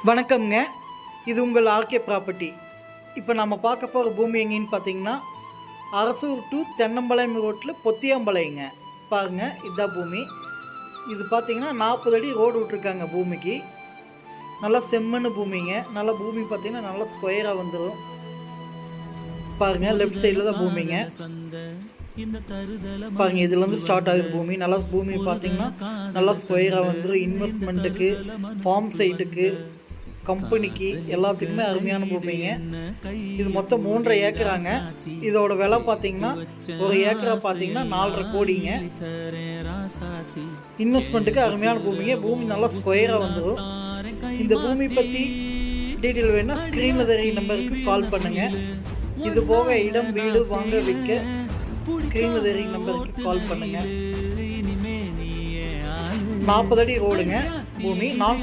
வணக்கம்ங்க. இது உங்கள் ஆர்கே ப்ராப்பர்ட்டி. இப்போ நம்ம பார்க்க போகிற பூமி எங்கேன்னு பார்த்தீங்கன்னா, அரசூர் டு தென்னம்பாளையம் ரோட்டில் பொத்தியாம்பாளையங்க. பாருங்கள், இதுதான் பூமி. இது பார்த்தீங்கன்னா 40 அடி ரோடு விட்ருக்காங்க பூமிக்கு. நல்லா செம்மண்ணு பூமிங்க. நல்லா பூமி பார்த்தீங்கன்னா நல்லா ஸ்கொயராக வந்துடும். பாருங்கள், லெஃப்ட் சைடில் தான் பூமிங்க. பாருங்கள், இதுலேருந்து ஸ்டார்ட் ஆகுது பூமி. நல்லா பூமி பார்த்தீங்கன்னா நல்லா ஸ்கொயராக வந்துடும். இன்வெஸ்ட்மெண்ட்டுக்கு, ஃபார்ம் சைட்டுக்கு, கம்பெனிக்கு எல்லாத்துக்குமே அருமையான பூமிங்க. இது மொத்தம் 3.5 ஏக்கராங்க. இதோட விலை பார்த்தீங்கன்னா ஒரு ஏக்கரா பார்த்தீங்கன்னா 4.5 கோடிங்க. இன்வெஸ்ட்மெண்ட்டுக்கு அருமையான பூமிங்க. பூமி நல்லா ஸ்கொயராக வந்துடும். இந்த பூமி பற்றி டீட்டெயில் வேணுன்னா ஸ்க்ரீனில் தெரிய நம்பருக்கு கால் பண்ணுங்கள். இது போக இடம், வீடு வாங்க விற்க ஸ்க்ரீனில் தெரிய நம்பருக்கு கால் பண்ணுங்கள். 40 அடி ரோடுங்க பூமி. நான்